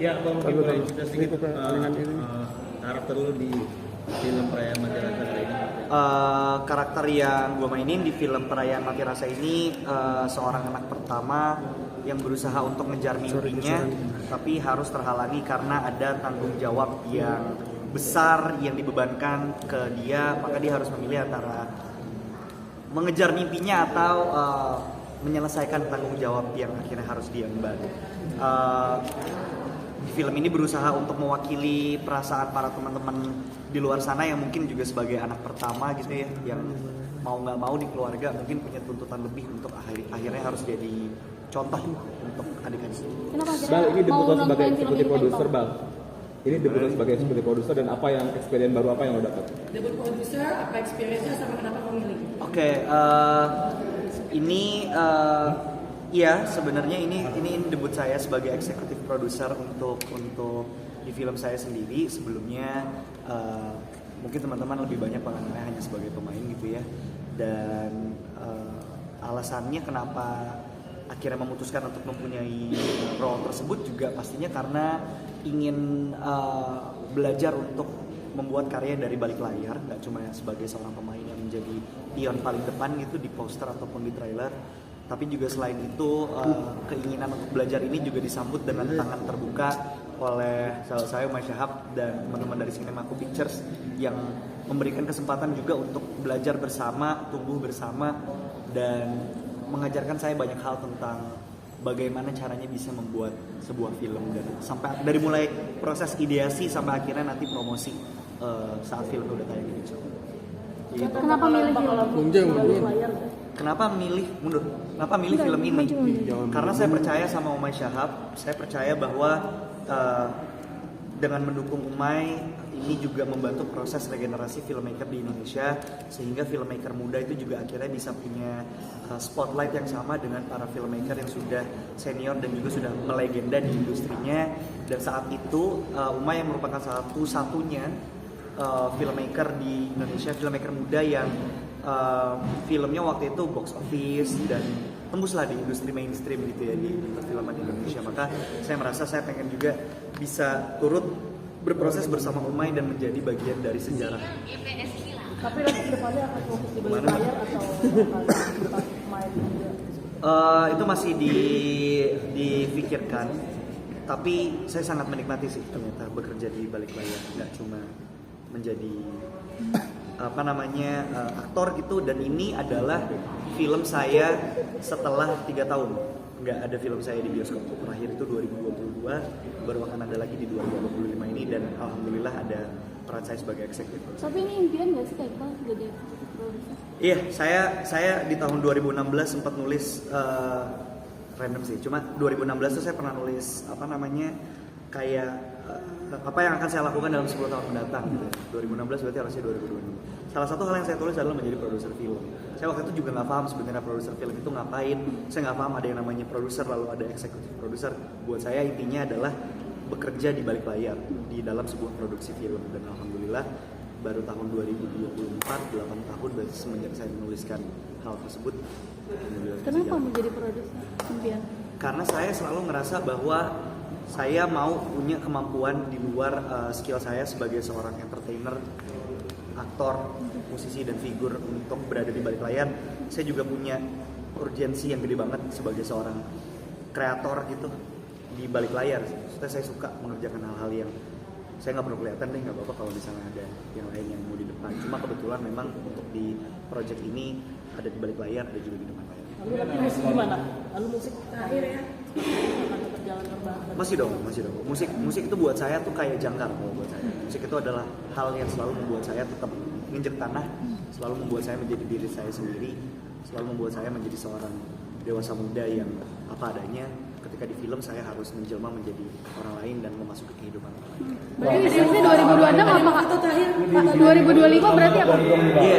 Ya, Bang, mungkin boleh cerita sedikit karakter lu di film Perayaan Mati Rasa kali ini. Karakter yang gue mainin di film Perayaan Mati Rasa ini seorang anak pertama yang berusaha untuk ngejar mimpinya, tapi harus terhalangi karena ada tanggung jawab yang besar yang dibebankan ke dia, maka dia harus memilih antara mengejar mimpinya atau menyelesaikan tanggung jawab yang akhirnya harus dia emban. Film ini berusaha untuk mewakili perasaan para teman-teman di luar sana yang mungkin juga sebagai anak pertama gitu ya, yang mau nggak mau di keluarga mungkin punya tuntutan lebih untuk akhirnya harus jadi contoh untuk adik-adik. Kenapa Bal, ini debut lo sebagai film eksekutif ini, produser, Bal. Ini debut lo sebagai eksekutif produser dan apa yang experience baru apa yang lo dapat? Debut produser, apa experience-nya sama kenapa memilih? Oke, ini iya sebenarnya ini debut saya sebagai eksekutif produser untuk di film saya sendiri. Sebelumnya mungkin teman-teman lebih banyak pengenalnya hanya sebagai pemain gitu ya. Dan alasannya kenapa akhirnya memutuskan untuk mempunyai role tersebut juga pastinya karena ingin belajar untuk membuat karya dari balik layar, nggak cuma sebagai seorang pemain yang menjadi pion paling depan gitu di poster ataupun di trailer, tapi juga selain itu keinginan untuk belajar ini juga disambut dengan tangan terbuka oleh saya Umay Shahab dan teman-teman dari Cinemaku Pictures yang memberikan kesempatan juga untuk belajar bersama, tumbuh bersama, dan mengajarkan saya banyak hal tentang bagaimana caranya bisa membuat sebuah film, dan sampai dari mulai proses ideasi sampai akhirnya nanti promosi saat film udah tayang gitu. Kenapa milih film layar? Kenapa milih film ini? Karena saya percaya sama Umay Shahab. Saya percaya bahwa dengan mendukung Umay ini juga membantu proses regenerasi filmmaker di Indonesia, sehingga filmmaker muda itu juga akhirnya bisa punya spotlight yang sama dengan para filmmaker yang sudah senior dan juga sudah melegenda di industrinya. Dan saat itu Umay yang merupakan satu-satunya filmmaker di Indonesia, filmmaker muda yang filmnya waktu itu box office dan tembuslah di industri mainstream gitu ya, di perfilman Indonesia. Maka saya merasa saya pengen juga bisa turut berproses bersama Umay dan menjadi bagian dari sejarah. Tapi nanti kedepannya akan fokus di balik layar atau akan main juga? Itu masih dipikirkan, tapi saya sangat menikmati sih ternyata bekerja di balik layar, nggak cuma menjadi aktor gitu. Dan ini adalah film saya setelah 3 tahun nggak ada film saya di bioskop. Terakhir itu 2022, baru akan ada lagi di 2025 ini, dan alhamdulillah ada peran saya sebagai eksekutif. Tapi ini impian nggak sih kayak jadi produser? Iya, saya di tahun 2016 sempat nulis random sih. Cuma 2016 tuh saya pernah nulis kayak apa yang akan saya lakukan dalam 10 tahun mendatang gitu. 2016 berarti harusnya 2026. Salah satu hal yang saya tulis adalah menjadi produser film. Saya waktu itu juga nggak paham sebenarnya produser film itu ngapain. Saya nggak paham ada yang namanya produser lalu ada eksekutif produser. Buat saya intinya adalah bekerja di balik layar di dalam sebuah produksi film. Dan alhamdulillah baru tahun 2024, 8 tahun berarti semenjak saya menuliskan hal tersebut. Kenapa menjadi produser impian? Karena saya selalu ngerasa bahwa saya mau punya kemampuan di luar skill saya sebagai seorang entertainer, aktor, musisi, dan figur untuk berada di balik layar. Saya juga punya urgensi yang gede banget sebagai seorang kreator gitu di balik layar. Saya suka mengerjakan hal-hal yang saya nggak perlu kelihatan deh, nggak apa-apa kalau misalnya ada yang lain yang mau di depan. Cuma kebetulan memang untuk di project ini ada di balik layar, ada juga di depan layar. Lalu nanti musik gimana? Lalu musik terakhir ya? Akan tetap jalan terbang? Masih dong. Musik itu buat saya tuh kayak jangkar kalau buat saya. Musik itu adalah hal yang selalu membuat saya tetap nginjek tanah, selalu membuat saya menjadi diri saya sendiri, selalu membuat saya menjadi seorang dewasa muda yang apa adanya. Ketika di film saya harus menjelma menjadi orang lain dan memasuki kehidupan orang lain. Berarti visinya 2026 apa Kak? 2025 berarti apa? Iya,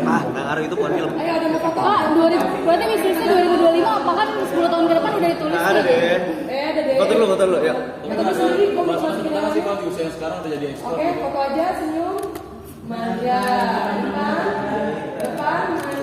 nggak ngaruh, itu bukan film. Ayo ada foto. Berarti visinya 2025 apa kan 10 tahun ke depan udah ditulis? Ada deh. Ada deh. Foto dulu, ya. Foto sendiri, Terima kasih Bang, usia sekarang udah jadi ekspor. Oke, foto aja senyum. Manja. Depan.